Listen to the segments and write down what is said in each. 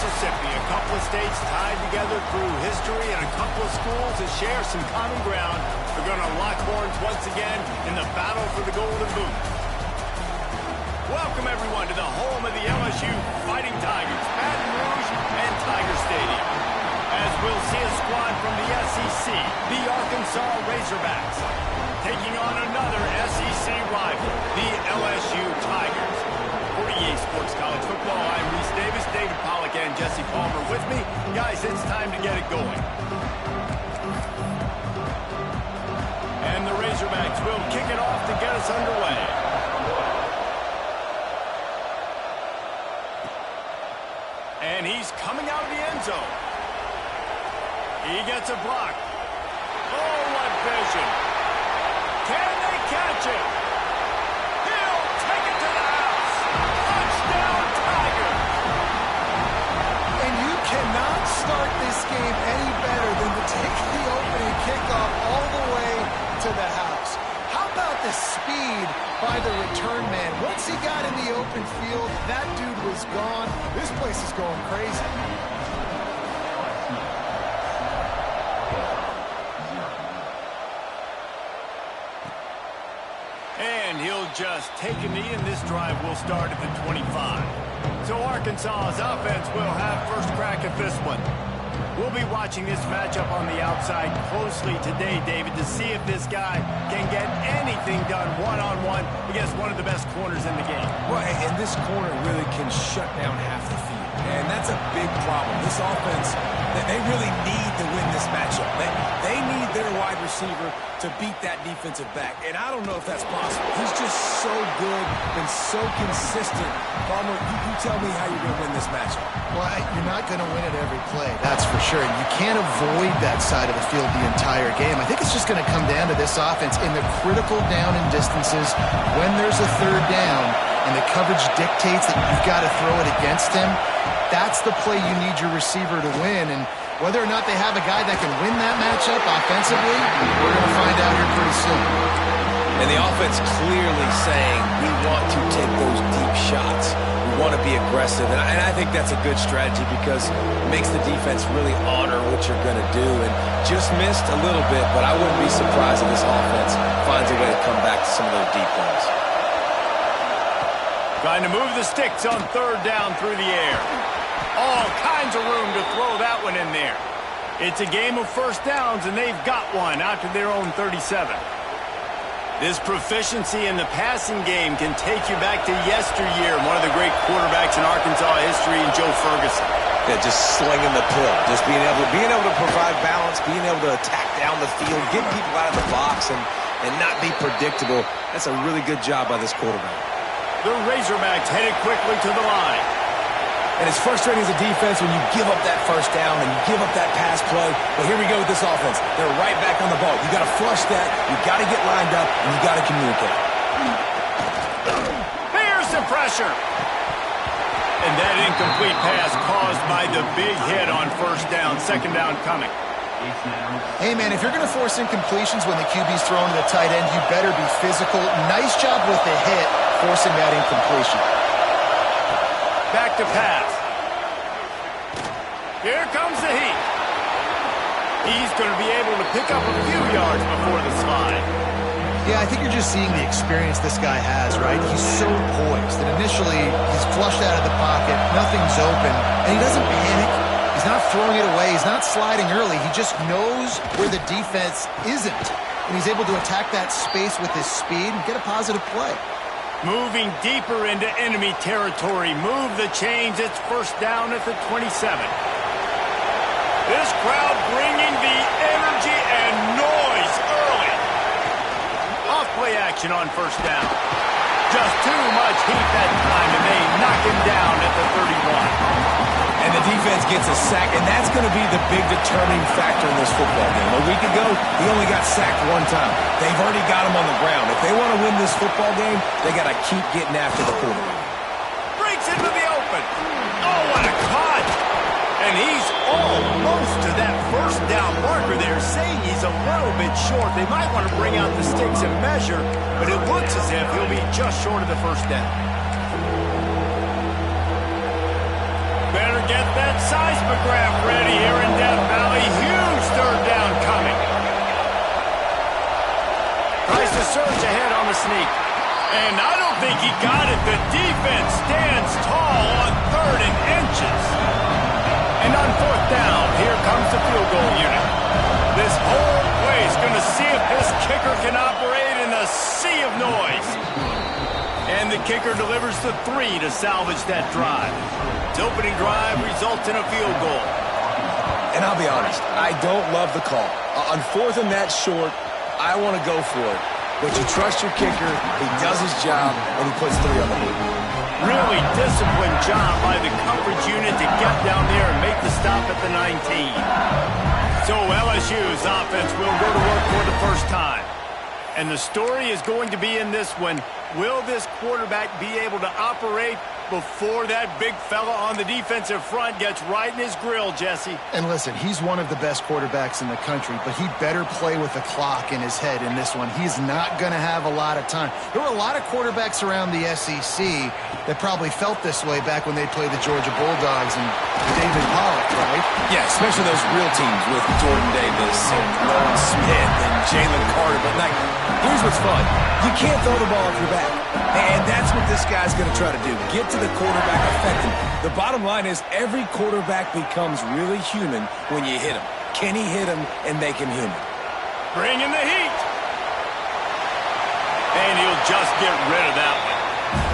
Mississippi, a couple of states tied together through history and a couple of schools that share some common ground are going to lock horns once again in the battle for the Golden Boot. Welcome, everyone, to the home of the LSU Fighting Tigers, Baton Rouge and Tiger Stadium. As we'll see a squad from the SEC, the Arkansas Razorbacks, taking on another SEC rival, the LSU Tigers. For EA Sports College Football, I'm Reese Davis, David Pollack, and Jesse Palmer with me. Guys, it's time to get it going. And the Razorbacks will kick it off to get us underway. And he's coming out of the end zone. He gets a block. Oh, what vision. Can they catch it? He'll take it to the house. Touchdown, Tigers. And you cannot start this game any better than to take the opening kickoff all the way to the house. How about the speed by the return man? Once he got in the open field, that dude was gone. This place is going crazy. And he'll just take a knee, and this drive will start at the 25. So Arkansas's offense will have first crack at this one. We'll be watching this matchup on the outside closely today, David, to see if this guy can get anything done one-on-one against one of the best corners in the game. Well, and this corner really can shut down half the field. And that's a big problem. This offense, they really need to win this matchup. They need their wide receiver to beat that defensive back. And I don't know if that's possible. He's just so good and so consistent. Palmer, you tell me how you're going to win this matchup. Well, you're not going to win it every play, that's for sure. You can't avoid that side of the field the entire game. I think it's just going to come down to this offense in the critical down and distances when there's a third down and the coverage dictates that you've got to throw it against him. That's the play you need your receiver to win. And whether or not they have a guy that can win that matchup offensively, we're going to find out here pretty soon. And the offense clearly saying we want to take those deep shots. We want to be aggressive. And I think that's a good strategy because it makes the defense really honor what you're going to do. And just missed a little bit, but I wouldn't be surprised if this offense finds a way to come back to some of those deep ones. Trying to move the sticks on third down through the air. All kinds of room to throw that one in there. It's a game of first downs, and they've got one out to their own 37. This proficiency in the passing game can take you back to yesteryear, one of the great quarterbacks in Arkansas history, and Joe Ferguson. Yeah, just slinging the pill, just being able to provide balance, being able to attack down the field, get people out of the box, and not be predictable. That's a really good job by this quarterback. The Razorbacks headed quickly to the line. And it's frustrating as a defense when you give up that first down and you give up that pass play. But here we go with this offense. They're right back on the ball. You got to flush that. You got to get lined up, and you got to communicate. Here's the pressure. And that incomplete pass caused by the big hit on first down. Second down coming. Hey, man, if you're going to force incompletions when the QB's throwing to the tight end, you better be physical. Nice job with the hit, forcing that incompletion. Back to pass. Here comes the heat. He's going to be able to pick up a few yards before the slide. Yeah, I think you're just seeing the experience this guy has, right? He's so poised that initially he's flushed out of the pocket, nothing's open, and he doesn't panic. He's not throwing it away. He's not sliding early. He just knows where the defense isn't, and he's able to attack that space with his speed and get a positive play. Moving deeper into enemy territory. Move the chains. It's first down at the 27. This crowd bringing the energy and noise early. Off-play action on first down. Just too much heat that time, and they knock him down at the 31. And the defense gets a sack, and that's going to be the big determining factor in this football game. A week ago, he only got sacked one time. They've already got him on the ground. If they want to win this football game, they got to keep getting after the quarterback. Breaks into the open. Oh, what a cut. And he's almost to that first down marker there, saying he's a little bit short. They might want to bring out the sticks and measure, but it looks as if he'll be just short of the first down. Better get that seismograph ready here in Death Valley. Huge third down coming. Tries to surge ahead on the sneak. And I don't think he got it. The defense stands tall on 3rd and inches. And on 4th down, here comes the field goal unit. This whole place going to see if this kicker can operate in a sea of noise. And the kicker delivers the 3 to salvage that drive. Its opening drive results in a field goal. And I'll be honest, I don't love the call. On 4th and that short, I want to go for it. But you trust your kicker, he does his job, and he puts 3 on the board. Really disciplined job by the coverage unit to get down there and make the stop at the 19. So LSU's offense will go to work for the first time. And the story is going to be in this one. Will this quarterback be able to operate before that big fella on the defensive front gets right in his grill, Jesse? And listen, he's one of the best quarterbacks in the country, but he better play with the clock in his head in this one. He's not going to have a lot of time. There were a lot of quarterbacks around the SEC that probably felt this way back when they played the Georgia Bulldogs and David Pollock, right? Yeah, especially those real teams with Jordan Davis and Nolan Smith and Jalen Carter. But like, here's what's fun. You can't throw the ball off your back. And that's what this guy's going to try to do. Get to the quarterback effectively. The bottom line is every quarterback becomes really human when you hit him. Can he hit him and make him human? Bring in the heat. And he'll just get rid of that one.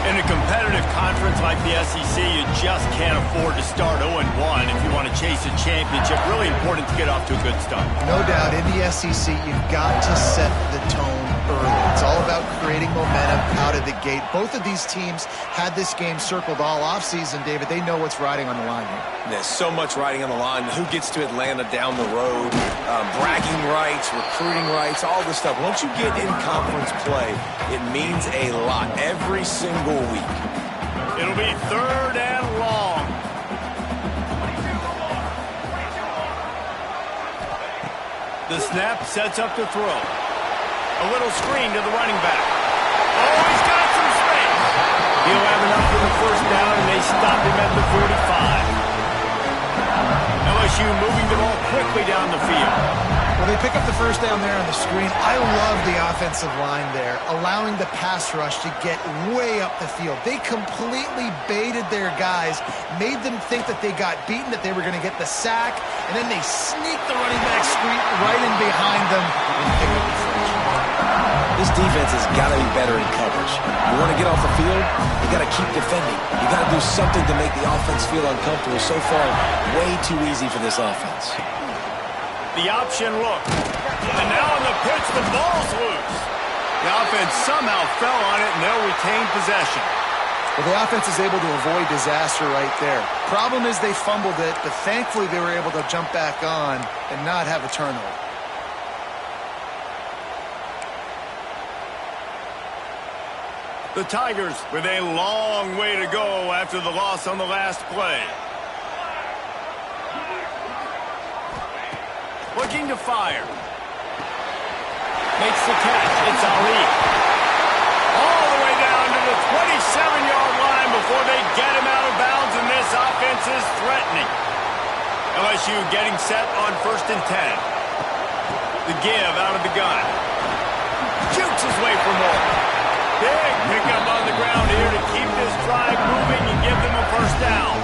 In a competitive conference like the SEC, you just can't afford to start 0-1 if you want to chase a championship. Really important to get off to a good start. No doubt, in the SEC, you've got to set the tone early. It's all about creating momentum out of the gate. Both of these teams had this game circled all offseason, David. They know what's riding on the line here. There's so much riding on the line. Who gets to Atlanta down the road, bragging rights, recruiting rights, all this stuff. Once you get in conference play, it means a lot every single week. It'll be 3rd and long. The snap sets up the throw. A little screen to the running back. Oh, he's got some space. He'll have enough for the first down, and they stop him at the 45. LSU moving the ball quickly down the field. Well, they pick up the first down there on the screen. I love the offensive line there, allowing the pass rush to get way up the field. They completely baited their guys, made them think that they got beaten, that they were going to get the sack, and then they sneaked the running back screen right in behind them and pick up the first. This defense has got to be better in coverage. You want to get off the field, you got to keep defending. You got to do something to make the offense feel uncomfortable. So far, way too easy for this offense. The option look. And now on the pitch, the ball's loose. The offense somehow fell on it, and they'll retain possession. Well, the offense is able to avoid disaster right there. Problem is they fumbled it, but thankfully they were able to jump back on and not have a turnover. The Tigers with a long way to go after the loss on the last play. Looking to fire. Makes the catch. It's Ali. All the way down to the 27-yard line before they get him out of bounds, and this offense is threatening. LSU getting set on 1st and 10. The give out of the gun. Shoots his way for more. Big pickup on the ground here to keep this drive moving and give them a first down.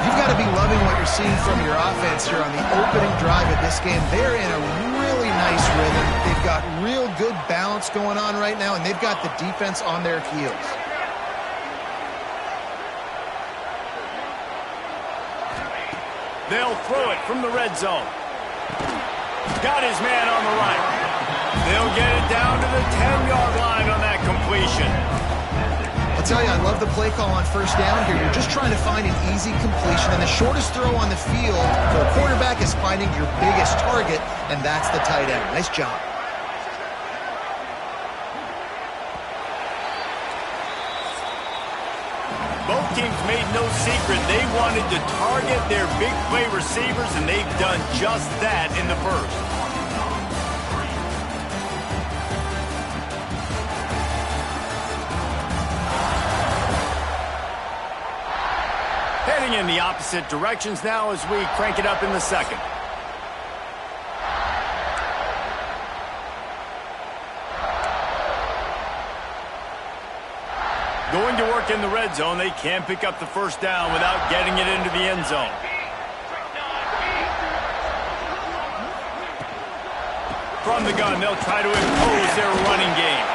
You've got to be loving what you're seeing from your offense here on the opening drive of this game. They're in a really nice rhythm. They've got real good balance going on right now, and they've got the defense on their heels. They'll throw it from the red zone. Got his man on the right. They'll get it down to the 10-yard line on that completion. I'll tell you, I love the play call on first down here. You're just trying to find an easy completion, and the shortest throw on the field for a quarterback is finding your biggest target, and that's the tight end. Nice job. Both teams made no secret they wanted to target their big play receivers, and they've done just that in the first. And Heading in the opposite directions now as we crank it up in the second. Going to work in the red zone. They can't pick up the first down without getting it into the end zone. From the gun, they'll try to impose their running game.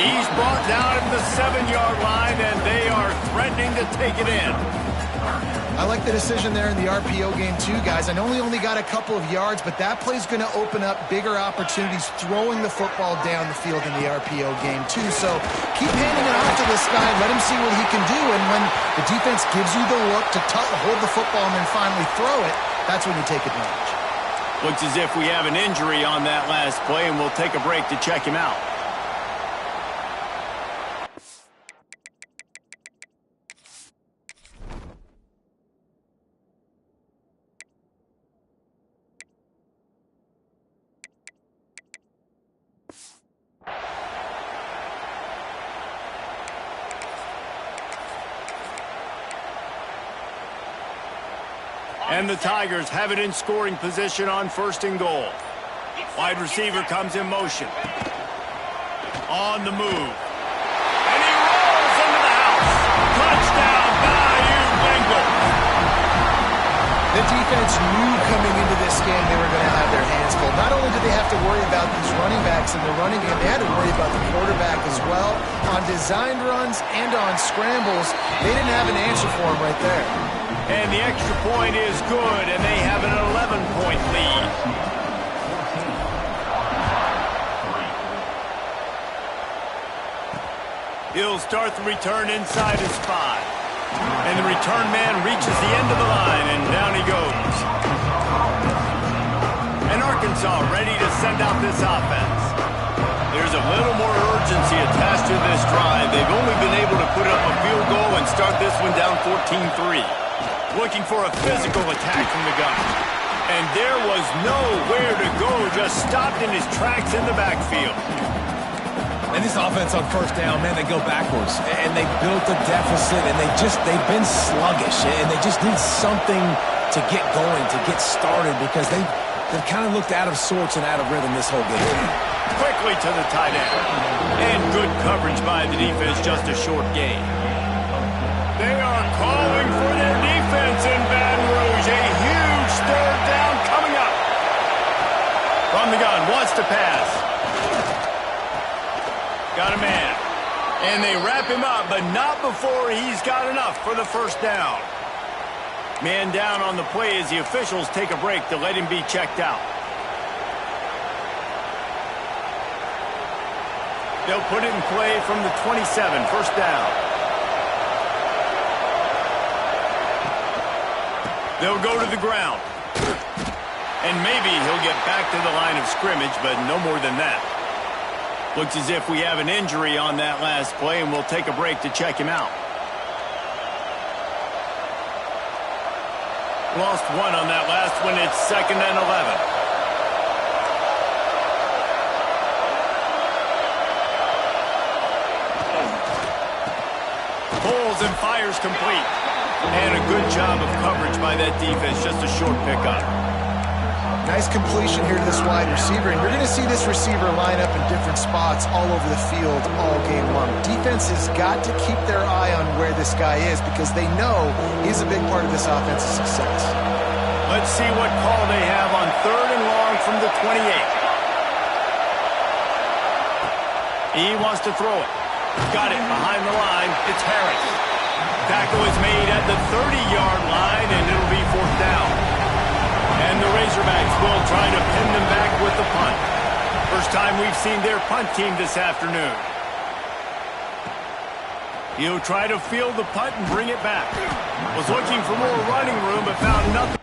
He's brought down at the 7-yard line, and they are threatening to take it in. I like the decision there in the RPO game too, guys. I know he only got a couple of yards, but that play's going to open up bigger opportunities throwing the football down the field in the RPO game too. So keep handing it off to this guy. Let him see what he can do. And when the defense gives you the look to hold the football and then finally throw it, that's when you take advantage. Looks as if we have an injury on that last play, and we'll take a break to check him out. And the Tigers have it in scoring position on 1st and goal. Wide receiver comes in motion. On the move. And he rolls into the house. Touchdown, Bayou Bengals. The defense knew coming into this game they were going to have their hands full. Not only did they have to worry about these running backs in the running game, they had to worry about the quarterback as well. On designed runs and on scrambles, they didn't have an answer for him right there. And the extra point is good, and they have an 11-point lead. He'll start the return inside his 5. And the return man reaches the end of the line, and down he goes. And Arkansas ready to send out this offense. There's a little more urgency attached to this drive. They've only been able to put up a field goal and start this one down 14-3. Looking for a physical attack from the gun. And there was nowhere to go, just stopped in his tracks in the backfield. And this offense on 1st down, man, they go backwards. And they built a deficit, and they've been sluggish. And they just need something to get going, to get started, because they've kind of looked out of sorts and out of rhythm this whole game. Quickly to the tight end. And good coverage by the defense, just a short gain. They are calling for their defense in Baton Rouge. A huge 3rd down coming up. From the gun, wants to pass. Got a man. And they wrap him up, but not before he's got enough for the 1st down. Man down on the play as the officials take a break to let him be checked out. They'll put it in play from the 27, 1st down. They'll go to the ground. And maybe he'll get back to the line of scrimmage, but no more than that. Looks as if we have an injury on that last play, and we'll take a break to check him out. Lost one on that last one. It's 2nd and 11. Pulls and fires complete. And a good job of coverage by that defense. Just a short pickup. Nice completion here to this wide receiver. And you're going to see this receiver line up in different spots all over the field all game long. Defense has got to keep their eye on where this guy is because they know he's a big part of this offense's success. Let's see what call they have on 3rd and long from the 28. He wants to throw it. Got it behind the line. It's Harris. Tackle is made at the 30-yard line, and it'll be 4th down. And the Razorbacks will try to pin them back with the punt. First time we've seen their punt team this afternoon. He'll try to field the punt and bring it back. Was looking for more running room, but found nothing.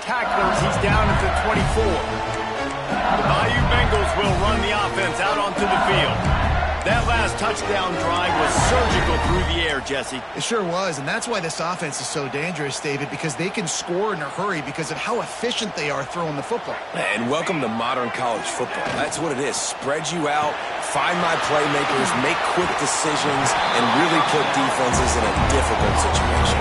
Tacklers, he's down at the 24. The Bayou Bengals will run the offense out onto the field. That last touchdown drive was surgical through the air, Jesse. It sure was, and that's why this offense is so dangerous, David, because they can score in a hurry because of how efficient they are throwing the football. And welcome to modern college football. That's what it is. Spread you out, find my playmakers, make quick decisions, and really put defenses in a difficult situation.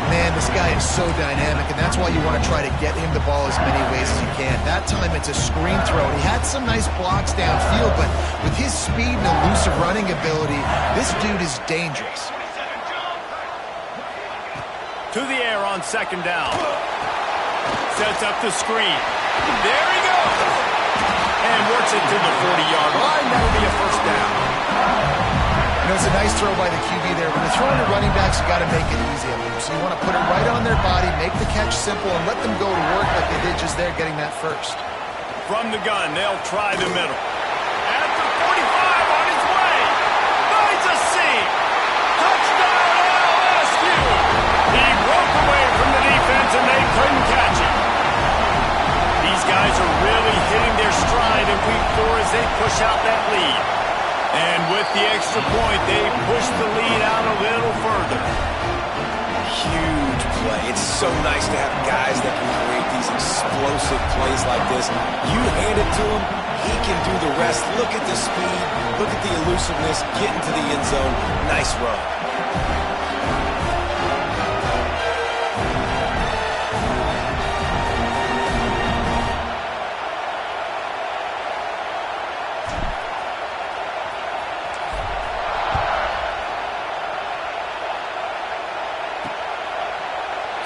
Man, this guy is so dynamic, and that's why you want to try to get him the ball as many ways as you can. That time it's a screen throw, and he had some nice blocks downfield, but with his speed and elusive running ability, this dude is dangerous. To the air on second down. Sets up the screen. There he goes! And works it to the 40-yard line. That'll be a first down. You know, it's a nice throw by the QB there. When you're throwing to running backs, you got to make it easy. So you want to put it right on their body, make the catch simple, and let them go to work like they did just there, getting that first. From the gun, they'll try the middle. At the 45 on his way. Finds a seam. Touchdown LSU. He broke away from the defense, and they couldn't catch him. These guys are really hitting their stride in week 4 as they push out that lead. And with the extra point, they push the lead out a little further. Huge play. It's so nice to have guys that can create these explosive plays like this. You hand it to him, he can do the rest. Look at the speed, look at the elusiveness, get into the end zone. Nice run.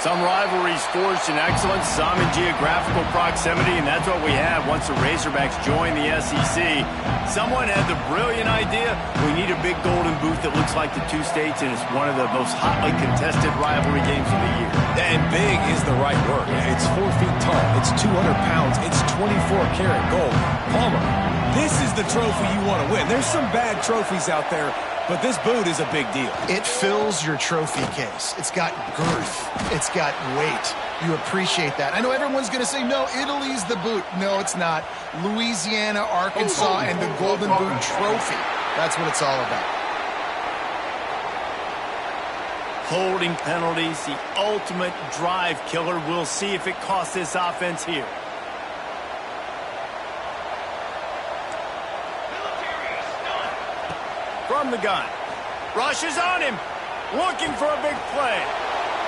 Some rivalries forged in excellence, some in geographical proximity, and that's what we have once the Razorbacks joined the SEC. Someone had the brilliant idea, we need a big golden boot that looks like the two states, and it's one of the most hotly contested rivalry games of the year. And big is the right word. It's 4 feet tall, it's 200 pounds, it's 24-karat gold. Palmer, this is the trophy you want to win. There's some bad trophies out there, but this boot is a big deal. It fills your trophy case. It's got girth. It's got weight. You appreciate that. I know everyone's going to say, no, Italy's the boot. No, it's not. Louisiana, Arkansas, and the Golden Boot Trophy. That's what it's all about. Holding penalties, the ultimate drive killer. We'll see if it costs this offense here. From the gun. Rushes on him. Looking for a big play.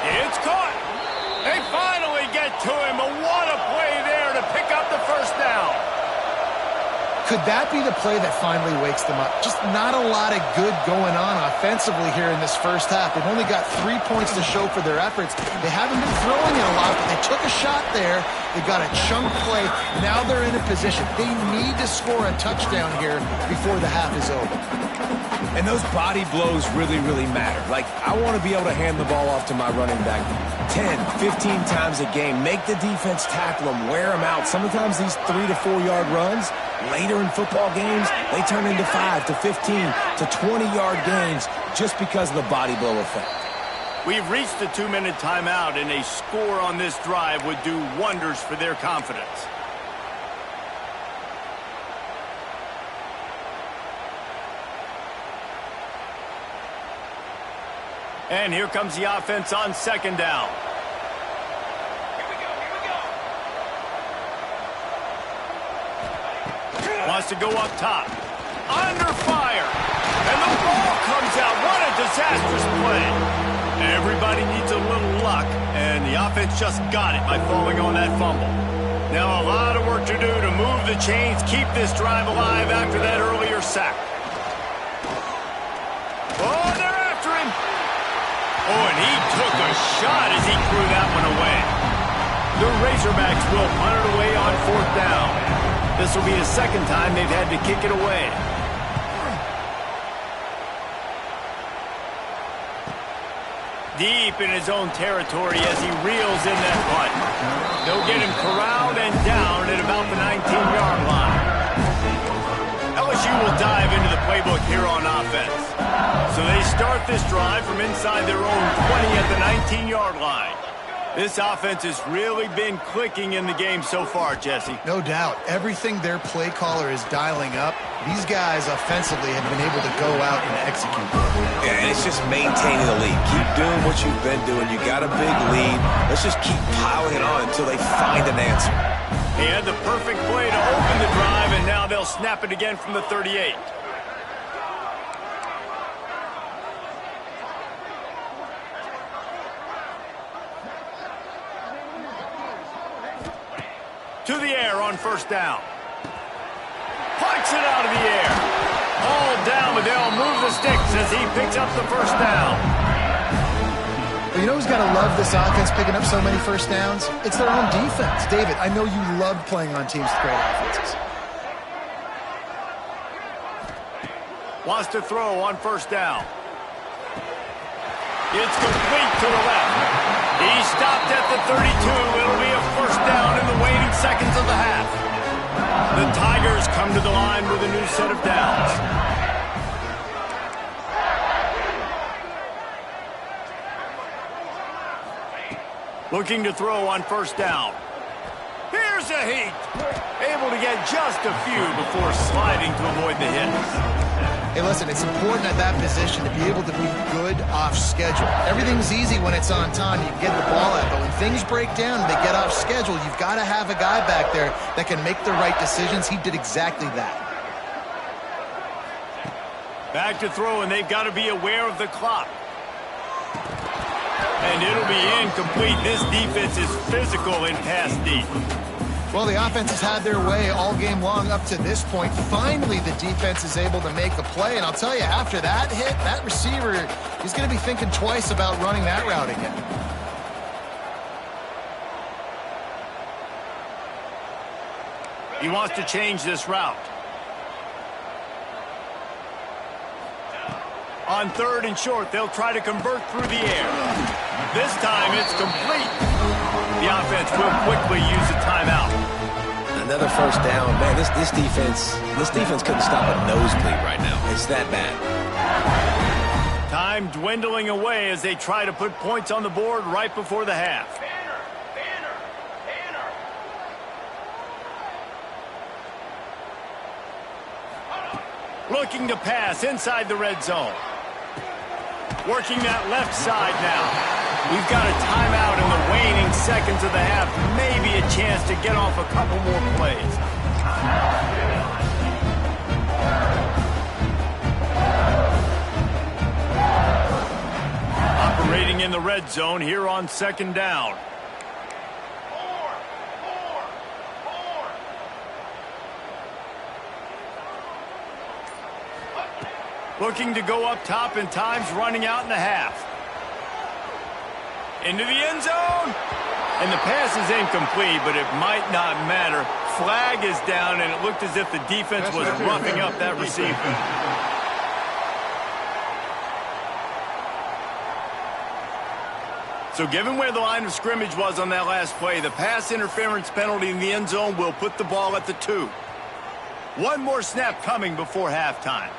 It's caught. They finally get to him. But what a play there to pick up the first down. Could that be the play that finally wakes them up? Just not a lot of good going on offensively here in this first half. They've only got 3 points to show for their efforts. They haven't been throwing it a lot, but they took a shot there. They got a chunk play. Now they're in a position. They need to score a touchdown here before the half is over. And those body blows really, really matter. Like, I want to be able to hand the ball off to my running back 10, 15 times a game. Make the defense tackle them, wear them out. Sometimes these 3 to 4 yard runs, later in football games, they turn into 5 to 15 to 20-yard gains just because of the body blow effect. We've reached the 2-minute timeout, and a score on this drive would do wonders for their confidence. And here comes the offense on second down. Wants to go up top. Under fire. And the ball comes out. What a disastrous play. Everybody needs a little luck, and the offense just got it by falling on that fumble. Now a lot of work to do to move the chains, keep this drive alive after that earlier sack. Oh, they're after him. Oh, and he took a shot as he threw that one away. The Razorbacks will punt it away on fourth down. This will be the second time they've had to kick it away. Deep in his own territory as he reels in that punt. They'll get him corralled and down at about the 19-yard line. LSU will dive into the playbook here on offense. So they start this drive from inside their own 20 at the 19-yard line. This offense has really been clicking in the game so far, Jesse. No doubt. Everything their play caller is dialing up, these guys offensively have been able to go out and execute. Yeah, and it's just maintaining the lead. Keep doing what you've been doing. You got a big lead. Let's just keep piling it on until they find an answer. He had the perfect play to open the drive, and now they'll snap it again from the 38. To the air on first down. Punts it out of the air. All down, but they'll move the sticks as he picks up the first down. Well, you know who's got to love this offense picking up so many first downs? It's their own defense. David, I know you love playing on teams with great offenses. Wants to throw on first down. It's complete to the left. He stopped at the 32. It'll be a first down in the waning seconds of the half. The Tigers come to the line with a new set of downs. Looking to throw on first down. Here's a heat. Able to get just a few before sliding to avoid the hit. Hey, listen, it's important at that position to be able to be good off schedule. Everything's easy when it's on time. You can get the ball out, but when things break down and they get off schedule, you've got to have a guy back there that can make the right decisions. He did exactly that. Back to throw, and they've got to be aware of the clock. And it'll be incomplete. This defense is physical in pass deep. Well, the offense has had their way all game long up to this point. Finally, the defense is able to make a play. And I'll tell you, after that hit, that receiver, he's going to be thinking twice about running that route again. He wants to change this route. On third and short, they'll try to convert through the air. This time, it's complete. The offense will quickly use a timeout. Another first down. Man, this defense couldn't stop a nosebleed right now. It's that bad. Time dwindling away as they try to put points on the board right before the half. Looking to pass inside the red zone. Working that left side now. We've got a timeout in the waning seconds of the half. Maybe a chance to get off a couple more plays. Operating in the red zone here on second down. Looking to go up top, and time's running out in the half. Into the end zone. And the pass is incomplete, but it might not matter. Flag is down, and it looked as if the defense was roughing up that receiver. So given where the line of scrimmage was on that last play, the pass interference penalty in the end zone will put the ball at the 2. One more snap coming before halftime.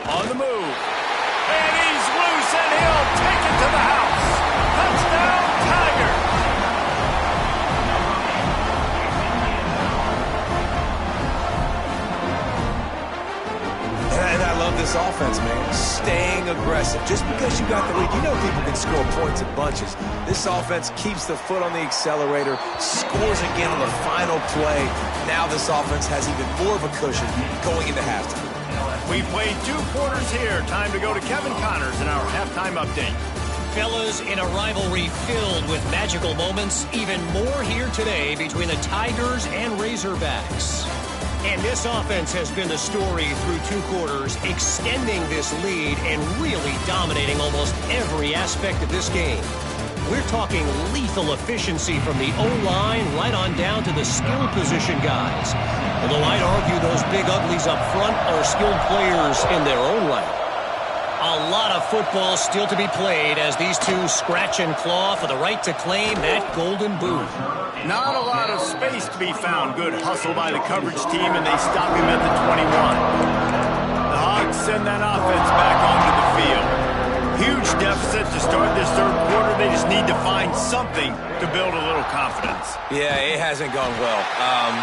On the move. And he's loose, and he'll take it to the house. Touchdown, Tiger. And I love this offense, man. Staying aggressive. Just because you got the lead, you know people can score points in bunches. This offense keeps the foot on the accelerator, scores again on the final play. Now this offense has even more of a cushion going into halftime. We played 2 quarters here. Time to go to Kevin Connors in our halftime update. Fellas, in a rivalry filled with magical moments, even more here today between the Tigers and Razorbacks. And this offense has been the story through 2 quarters, extending this lead and really dominating almost every aspect of this game. We're talking lethal efficiency from the O-line right on down to the skill position guys. Although I'd argue those big uglies up front are skilled players in their own right. A lot of football still to be played as these two scratch and claw for the right to claim that golden boot. Not a lot of space to be found. Good hustle by the coverage team, and they stop him at the 21. The Hogs send that offense back onto the field. Huge deficit to start this third quarter. They just need to find something to build a little confidence. Yeah, it hasn't gone well.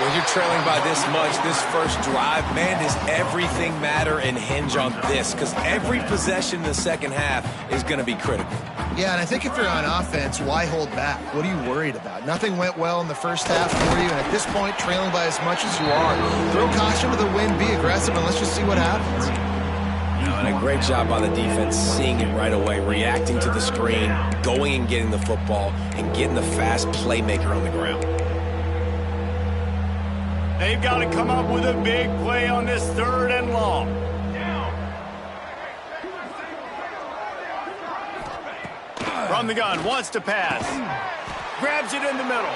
When you're trailing by this much, this first drive, man, does everything matter and hinge on this? Because every possession in the second half is going to be critical. Yeah, and I think if you're on offense, why hold back? What are you worried about? Nothing went well in the first half for you, and at this point, trailing by as much as you are, throw caution to the wind, be aggressive, and let's just see what happens. And a great job by the defense seeing it right away, reacting to the screen, going and getting the football, and getting the fast playmaker on the ground. They've got to come up with a big play on this third and long. From the gun, wants to pass. Grabs it in the middle.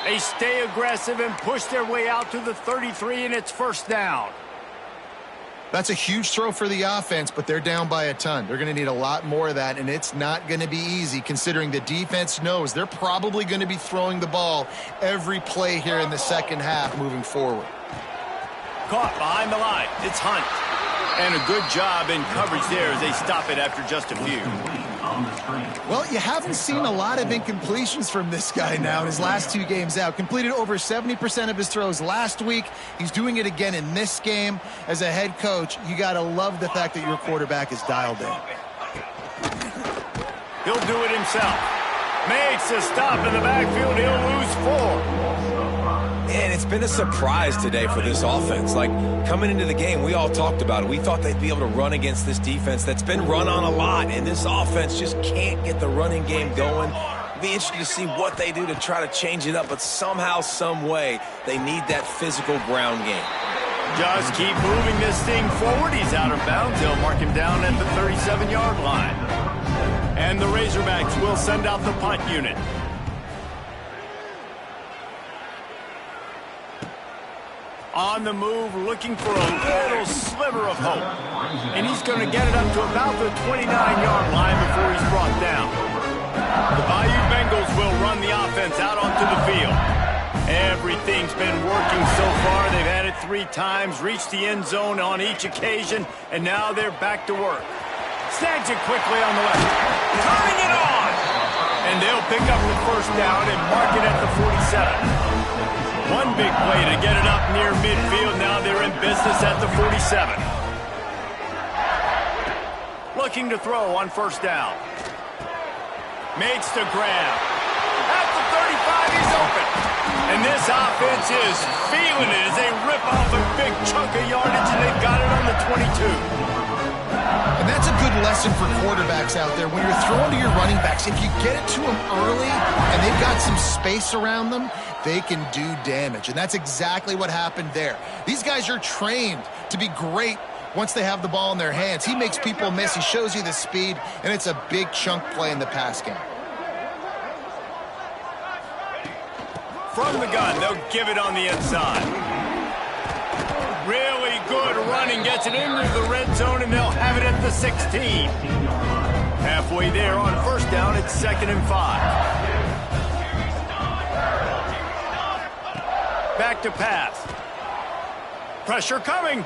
They stay aggressive and push their way out to the 33, and it's first down. That's a huge throw for the offense, but they're down by a ton. They're going to need a lot more of that, and it's not going to be easy considering the defense knows they're probably going to be throwing the ball every play here in the second half moving forward. Caught behind the line. It's Hunt. And a good job in coverage there as they stop it after just a few. Well, you haven't seen a lot of incompletions from this guy now in his last 2 games out. Completed over 70% of his throws last week. He's doing it again in this game. As a head coach, you got to love the fact that your quarterback is dialed in. He'll do it himself. Makes a stop in the backfield. He'll lose 4. And it's been a surprise today for this offense. Like, coming into the game, we all talked about it. We thought they'd be able to run against this defense that's been run on a lot, and this offense just can't get the running game going. It'll be interesting to see what they do to try to change it up, but somehow, some way, they need that physical ground game. Just keep moving this thing forward. He's out of bounds. They'll mark him down at the 37-yard line. And the Razorbacks will send out the punt unit. On the move, looking for a little sliver of hope. And he's going to get it up to about the 29-yard line before he's brought down. The Bayou Bengals will run the offense out onto the field. Everything's been working so far. They've had it 3 times, reached the end zone on each occasion, and now they're back to work. Snags it quickly on the left. Turning it on! And they'll pick up the first down and mark it at the 47. One big play to get it up near midfield. Now they're in business at the 47. Looking to throw on first down. Makes the grab. At the 35, he's open. And this offense is feeling it as they rip off a big chunk of yardage, and they've got it on the 22. And that's a good lesson for quarterbacks out there. When you're throwing to your running backs, if you get it to them early and they've got some space around them, they can do damage. And that's exactly what happened there. These guys are trained to be great once they have the ball in their hands. He makes people miss. He shows you the speed, and it's a big chunk play in the pass game. From the gun, they'll give it on the inside. Really good running, gets it into the red zone, and they'll have it at the 16. Halfway there on first down, it's 2nd and 5. Back to pass. Pressure coming.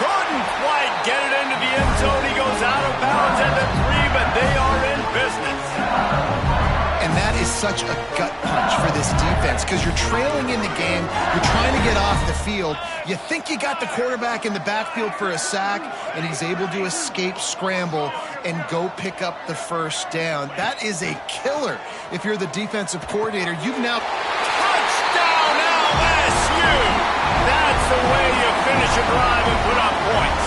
Couldn't quite get it into the end zone. He goes out of bounds at the 3, but they are in business. And that is such a gut punch for this defense because you're trailing in the game. You're trying to get off the field. You think you got the quarterback in the backfield for a sack, and he's able to escape, scramble, and go pick up the first down. That is a killer if you're the defensive coordinator. You've now... Touchdown LSU! That's the way you finish a drive and put up points.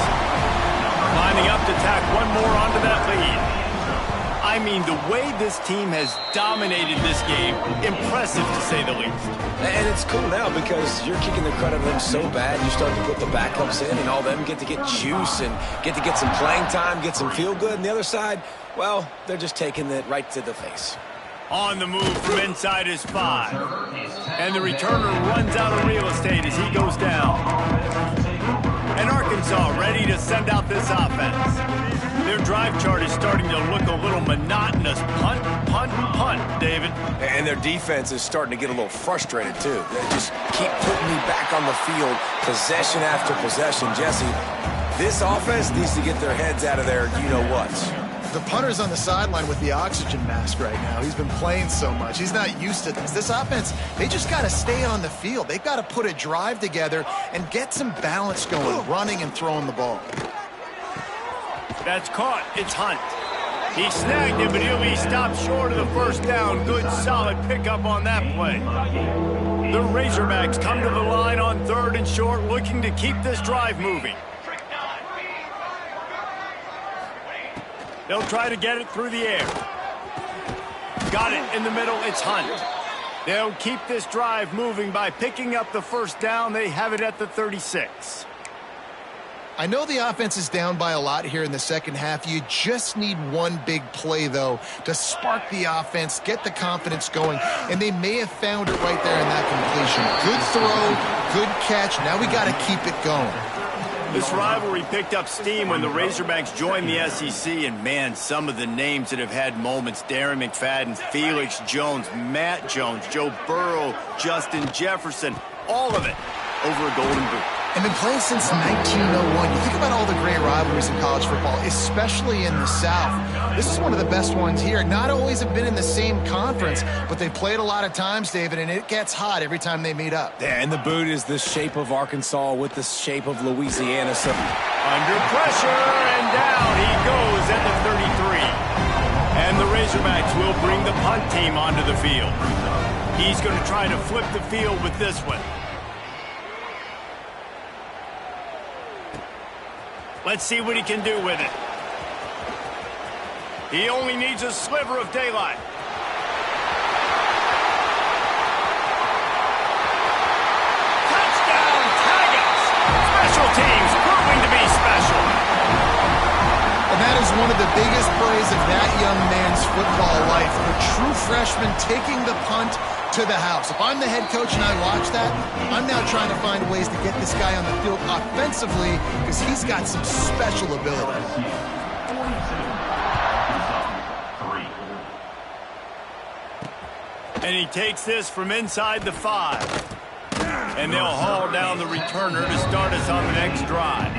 Lining up to tack one more onto that lead. I mean, the way this team has dominated this game, impressive to say the least. And it's cool now because you're kicking the credit of them so bad, you start to put the backups in, and all them get to get juice and get to get some playing time, get some feel good. And the other side, well, they're just taking it right to the face. On the move from inside his 5. And the returner runs out of real estate as he goes down. And Arkansas ready to send out this offense. Their drive chart is starting to look a little monotonous. Punt, punt, punt, David. And their defense is starting to get a little frustrated, too. They just keep putting me back on the field, possession after possession. Jesse, this offense needs to get their heads out of their you-know-whats. The punter's on the sideline with the oxygen mask right now. He's been playing so much. He's not used to this. This offense, they just got to stay on the field. They've got to put a drive together and get some balance going, running and throwing the ball. That's caught. It's Hunt. He snagged him, but he'll be stopped short of the first down. Good, solid pickup on that play. The Razorbacks come to the line on 3rd and short, looking to keep this drive moving. They'll try to get it through the air. Got it in the middle. It's Hunt. They'll keep this drive moving by picking up the first down. They have it at the 36. I know the offense is down by a lot here in the second half. You just need one big play, though, to spark the offense, get the confidence going, and they may have found it right there in that completion. Good throw, good catch. Now we got to keep it going. This rivalry picked up steam when the Razorbacks joined the SEC, and man, some of the names that have had moments: Darren McFadden, Felix Jones, Matt Jones, Joe Burrow, Justin Jefferson, all of it over a Golden Boot. And been playing since 1901. You think about all the great rivalries in college football, especially in the South. This is one of the best ones here. Not always have been in the same conference, but they played a lot of times, David, and it gets hot every time they meet up. Yeah, and the boot is the shape of Arkansas with the shape of Louisiana. So under pressure, and down he goes at the 33. And the Razorbacks will bring the punt team onto the field. He's going to try to flip the field with this one. Let's see what he can do with it. He only needs a sliver of daylight. Touchdown, Tigers! Special teams proving to be special. And that is one of the biggest plays of that young man's football life. The true freshman taking the punt to the house. If I'm the head coach and I watch that, I'm now trying to find ways to get this guy on the field offensively because he's got some special ability. And he takes this from inside the 5. And they'll haul down the returner to start us on the next drive.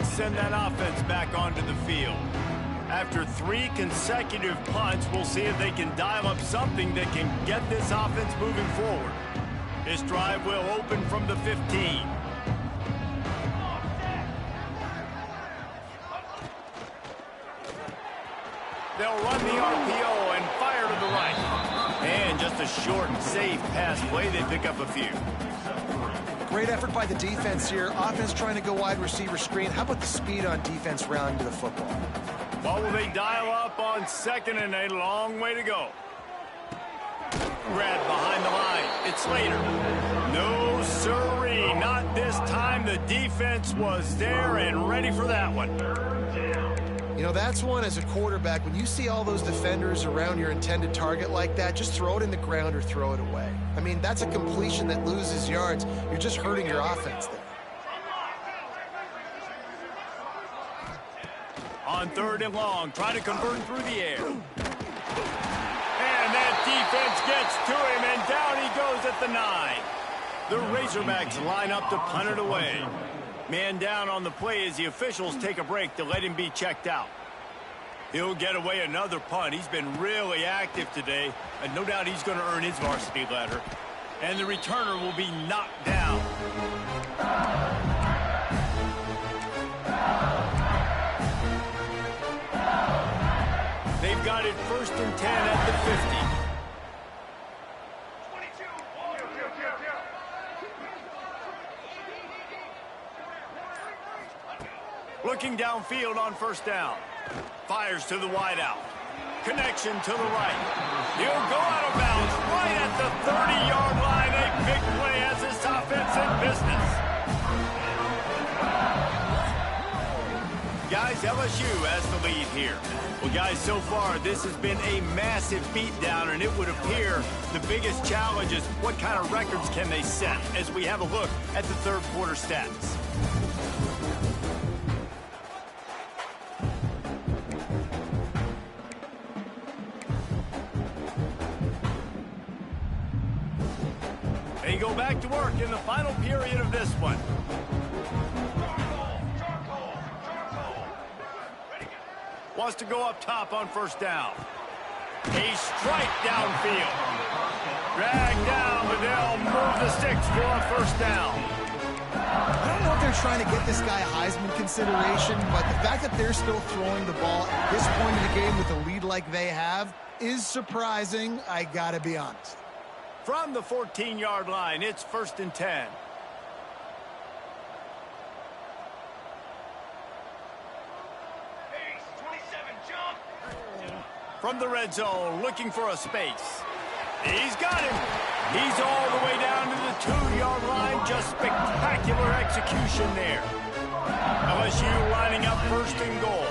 Send that offense back onto the field. After 3 consecutive punts, we'll see if they can dial up something that can get this offense moving forward. This drive will open from the 15. They'll run the RPO and fire to the right. And just a short and safe pass play, they pick up a few. Great effort by the defense here. Offense trying to go wide receiver screen. How about the speed on defense rounding to the football? What will they dial up on 2nd and a long way to go? Grab behind the line. It's Slater. No siree. Not this time. The defense was there and ready for that one. You know, that's one as a quarterback. When you see all those defenders around your intended target like that, just throw it in the ground or throw it away. I mean, that's a completion that loses yards. You're just hurting your offense there. On 3rd and long, try to convert through the air. And that defense gets to him, and down he goes at the 9. The Razorbacks line up to punt it away. Man down on the play as the officials take a break to let him be checked out. He'll get away another punt. He's been really active today, and no doubt he's going to earn his varsity letter. And the returner will be knocked down. got it 1st and 10 at the 50. Looking downfield on 1st down. Fires to the wideout. Connection to the right. He'll go out of bounds right at the 30-yard line. A big play as this offense in business. Guys, LSU has the lead here. Well, guys, so far this has been a massive beatdown, and it would appear the biggest challenge is what kind of records can they set as we have a look at the third quarter stats. They go back to work in the final period of this one. Wants to go up top on 1st down. A strike downfield. Dragged down, but they'll move the sticks for a 1st down. I don't know if they're trying to get this guy Heisman consideration, but the fact that they're still throwing the ball at this point in the game with a lead like they have is surprising, I gotta be honest. From the 14-yard line, it's 1st and 10. From the red zone, looking for a space. He's got him. He's all the way down to the 2-yard line. Just spectacular execution there. LSU lining up 1st and goal.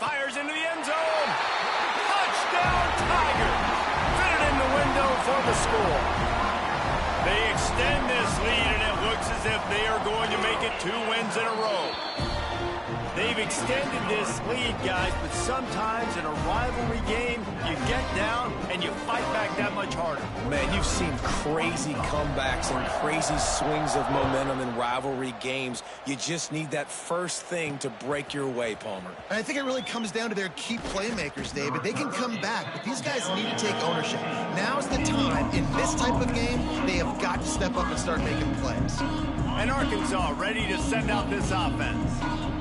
Fires into the end zone. Touchdown, Tiger. Fit it in the window for the score. They extend this lead, and it looks as if they are going to make it 2 wins in a row. They've extended this lead, guys, but sometimes in a rivalry game, you get down and you fight back that much harder. Man, you've seen crazy comebacks and crazy swings of momentum in rivalry games. You just need that first thing to break your way, Palmer. And I think it really comes down to their key playmakers, David. They can come back, but these guys need to take ownership. Now's the time. In this type of game, they have got to step up and start making plays. And Arkansas ready to send out this offense.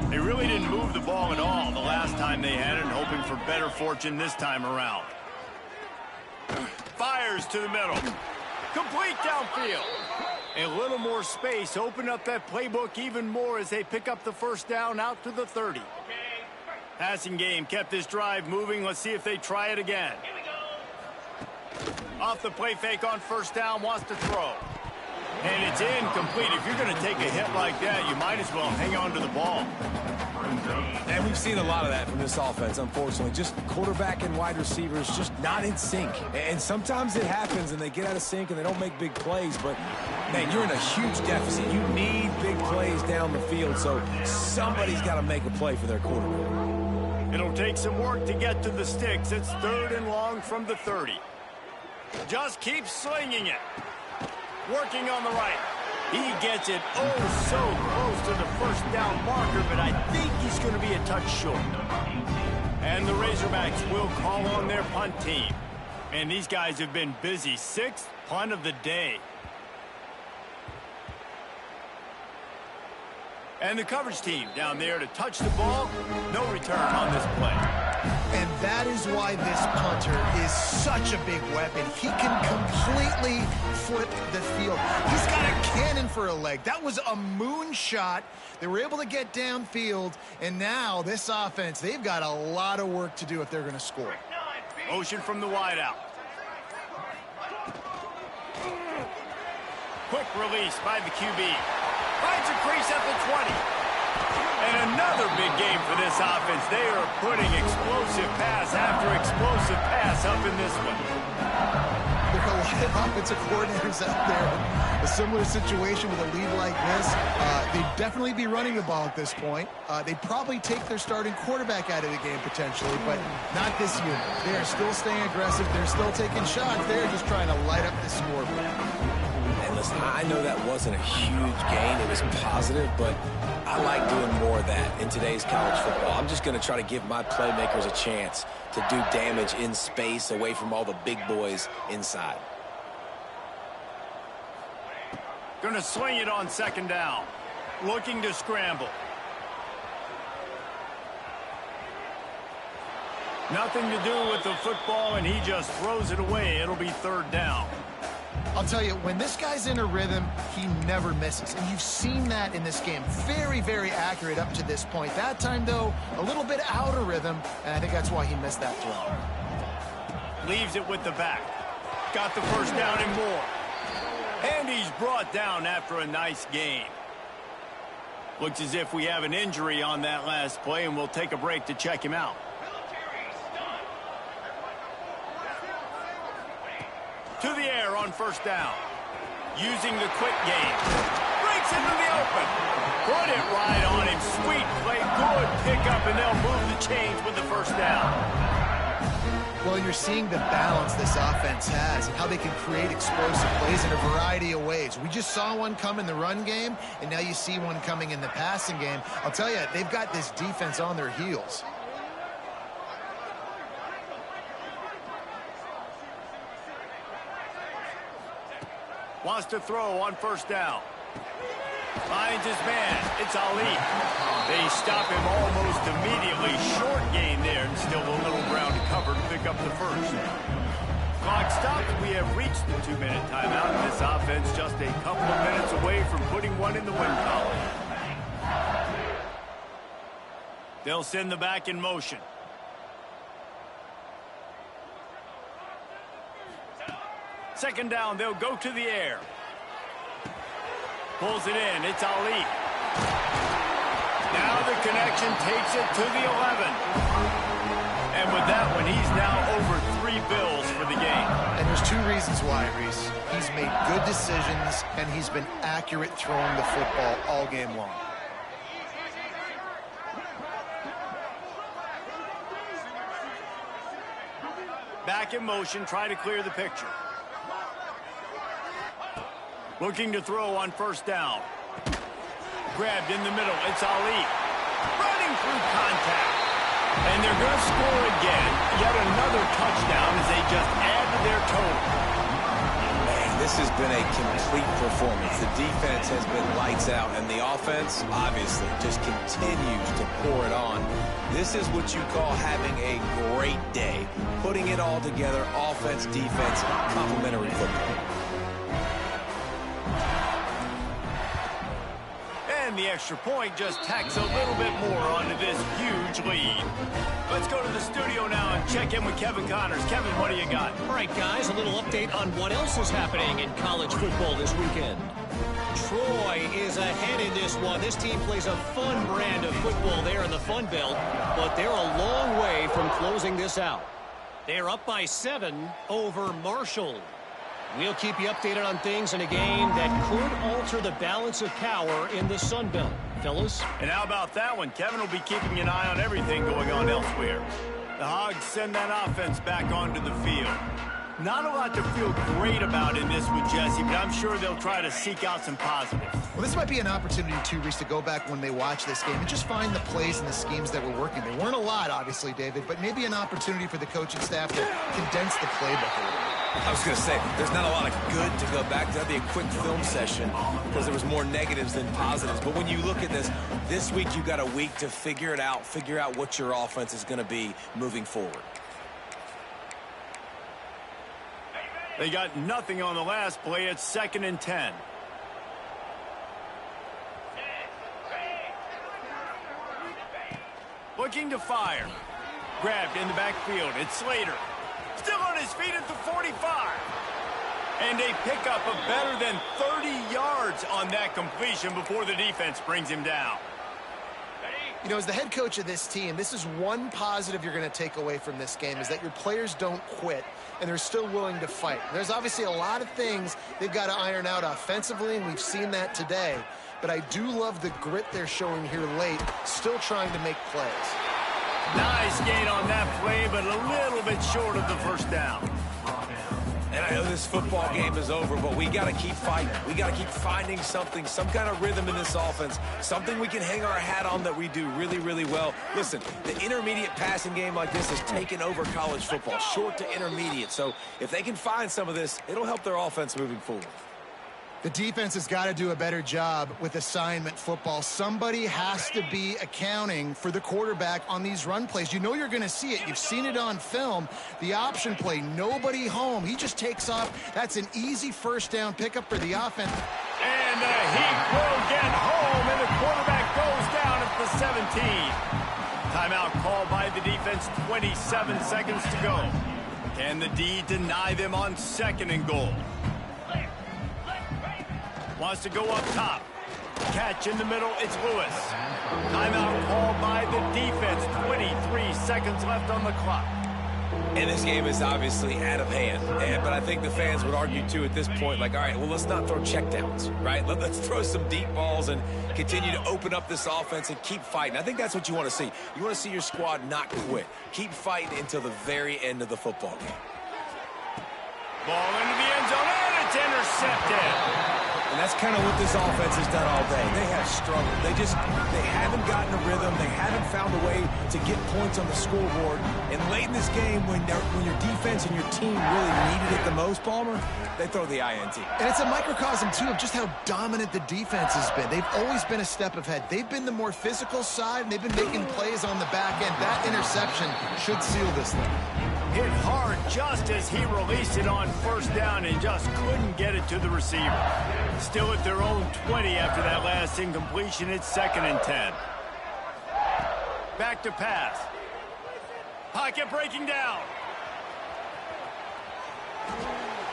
They really didn't move the ball at all the last time they had it, hoping for better fortune this time around. Fires to the middle. Complete downfield. A little more space. Open up that playbook even more as they pick up the 1st down out to the 30. Passing game kept this drive moving. Let's see if they try it again. Off the play fake on 1st down. Wants to throw. And it's incomplete. If you're going to take a hit like that, you might as well hang on to the ball. And we've seen a lot of that from this offense, unfortunately. Just quarterback and wide receivers just not in sync. And sometimes it happens and they get out of sync and they don't make big plays. But, man, you're in a huge deficit. You need big plays down the field, so somebody's got to make a play for their quarterback. It'll take some work to get to the sticks. It's 3rd and long from the 30. Just keep slinging it. Working on the right. He gets it oh so close to the 1st down marker, but I think he's going to be a touch short. And the Razorbacks will call on their punt team. And these guys have been busy. 6th punt of the day. And the coverage team down there to touch the ball. No return on this play. And that is why this punter is such a big weapon. He can completely flip the field. He's got a cannon for a leg. That was a moonshot. They were able to get downfield, and now this offense, they've got a lot of work to do if they're going to score. Motion from the wideout. Quick release by the QB. Finds a crease at the 20. And another big game for this offense. They are putting explosive pass after explosive pass up in this one. There are a lot of offensive coordinators out there. A similar situation with a lead like this. They'd definitely be running the ball at this point. They'd probably take their starting quarterback out of the game potentially, but not this unit. They are still staying aggressive. They're still taking shots. They're just trying to light up the scoreboard. And listen, I know that wasn't a huge gain. It was positive, but I like doing more of that in today's college football. I'm just going to try to give my playmakers a chance to do damage in space away from all the big boys inside. Going to sling it on second down. Looking to scramble. Nothing to do with the football, and he just throws it away. It'll be third down. I'll tell you, when this guy's in a rhythm, he never misses. And you've seen that in this game. Very, very accurate up to this point. That time, though, a little bit out of rhythm, and I think that's why he missed that throw. Leaves it with the back. Got the first down and more. And he's brought down after a nice game. Looks as if we have an injury on that last play, and we'll take a break to check him out. To the air on first down. Using the quick game. Breaks into the open. Put it right on him. Sweet play. Good pickup, and they'll move the chains with the first down. Well, you're seeing the balance this offense has and how they can create explosive plays in a variety of ways. We just saw one come in the run game, and now you see one coming in the passing game. I'll tell you, they've got this defense on their heels. Wants to throw on first down. Finds his man. It's Ali. They stop him almost immediately. Short gain there, and still a little ground to cover to pick up the first. Clock stops. We have reached the 2-minute timeout, and this offense just a couple of minutes away from putting one in the win column. They'll send the back in motion. Second down, they'll go to the air. Pulls it in. It's Ali. Now the connection takes it to the 11. And with that one, he's now over 3 bills for the game. And there's 2 reasons why, Reese. He's made good decisions, and he's been accurate throwing the football all game long. Back in motion, try to clear the picture. Looking to throw on first down. Grabbed in the middle. It's Ali. Running through contact. And they're going to score again. Yet another touchdown as they just add to their total. Man, this has been a complete performance. The defense has been lights out, and the offense, obviously, just continues to pour it on. This is what you call having a great day. Putting it all together, offense, defense, complementary football. And the extra point just tacks a little bit more onto this huge lead. Let's go to the studio now and check in with Kevin Connors. Kevin, what do you got? All right, guys, a little update on what else is happening in college football this weekend. Troy is ahead in this one. This team plays a fun brand of football there in the Fun Belt, but they're a long way from closing this out. They're up by 7 over Marshall. We'll keep you updated on things in a game that could alter the balance of power in the Sun Belt. Fellas? And how about that one? Kevin will be keeping an eye on everything going on elsewhere. The Hogs send that offense back onto the field. Not a lot to feel great about in this with Jesse, but I'm sure they'll try to seek out some positives. Well, this might be an opportunity, too, Reese, to go back when they watch this game and just find the plays and the schemes that were working. There weren't a lot, obviously, David, but maybe an opportunity for the coaching staff to condense the playbook a little bit. I was going to say, there's not a lot of good to go back to. That'd be a quick film session because there was more negatives than positives. But when you look at this week you got a week to figure it out, figure out what your offense is going to be moving forward. They got nothing on the last play. It's 2nd and 10. Looking to fire. Grabbed in the backfield. It's Slater. Still on his feet at the 45. And a pickup of better than 30 yards on that completion before the defense brings him down. You know, as the head coach of this team, this is one positive you're going to take away from this game, is that your players don't quit, and they're still willing to fight. There's obviously a lot of things they've got to iron out offensively, and we've seen that today. But I do love the grit they're showing here late, still trying to make plays. Nice gain on that play, but a little bit short of the first down. And I know this football game is over, but we got to keep fighting. We got to keep finding something, some kind of rhythm in this offense, something we can hang our hat on that we do really, really well. Listen, the intermediate passing game like this has taken over college football, short to intermediate. So if they can find some of this, it'll help their offense moving forward. The defense has got to do a better job with assignment football. Somebody has to be accounting for the quarterback on these run plays. You know you're going to see it. You've seen it on film. The option play, nobody home. He just takes off. That's an easy first down pickup for the offense. And the Heat will get home, and the quarterback goes down at the 17. Timeout called by the defense, 27 seconds to go. Can the D deny them on 2nd and goal? Wants to go up top. Catch in the middle, it's Lewis. Timeout called by the defense. 23 seconds left on the clock. And this game is obviously out of hand. But I think the fans would argue, too, at this point, like, all right, well, let's not throw checkdowns, right? Let's throw some deep balls and continue to open up this offense and keep fighting. I think that's what you want to see. You want to see your squad not quit. Keep fighting until the very end of the football game. Ball into the end zone, and it's intercepted. And that's kind of what this offense has done all day. They have struggled. They haven't gotten a rhythm. They haven't found a way to get points on the scoreboard. And late in this game, when your defense and your team really needed it the most, Palmer, they throw the INT. And it's a microcosm, too, of just how dominant the defense has been. They've always been a step ahead. They've been the more physical side, and they've been making plays on the back end. That interception should seal this thing. Hit hard just as he released it on 1st down and just couldn't get it to the receiver. Still at their own 20 after that last incompletion. It's 2nd and 10. Back to pass. Pocket breaking down.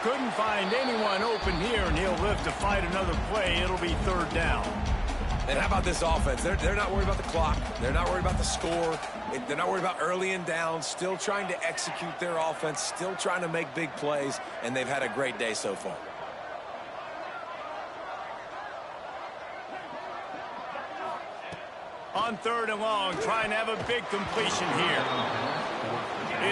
Couldn't find anyone open here, and he'll live to fight another play. It'll be 3rd down. And how about this offense? They're not worried about the clock. They're not worried about the score. They're not worried about early and down. Still trying to execute their offense. Still trying to make big plays. And they've had a great day so far. On 3rd and long, trying to have a big completion here.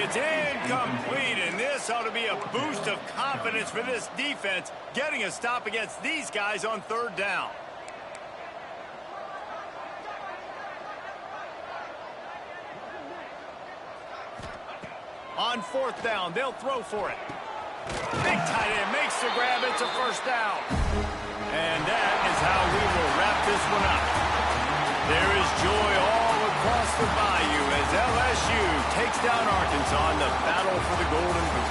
It's incomplete, and this ought to be a boost of confidence for this defense, getting a stop against these guys on 3rd down. On 4th down, they'll throw for it. Big tight end makes the grab. It's a 1st down. And that is how we will wrap this one up. There is joy all across the bayou as LSU takes down Arkansas in the battle for the Golden Boot.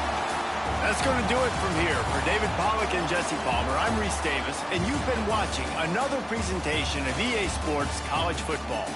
That's going to do it from here. For David Pollack and Jesse Palmer, I'm Reese Davis, and you've been watching another presentation of EA Sports College Football.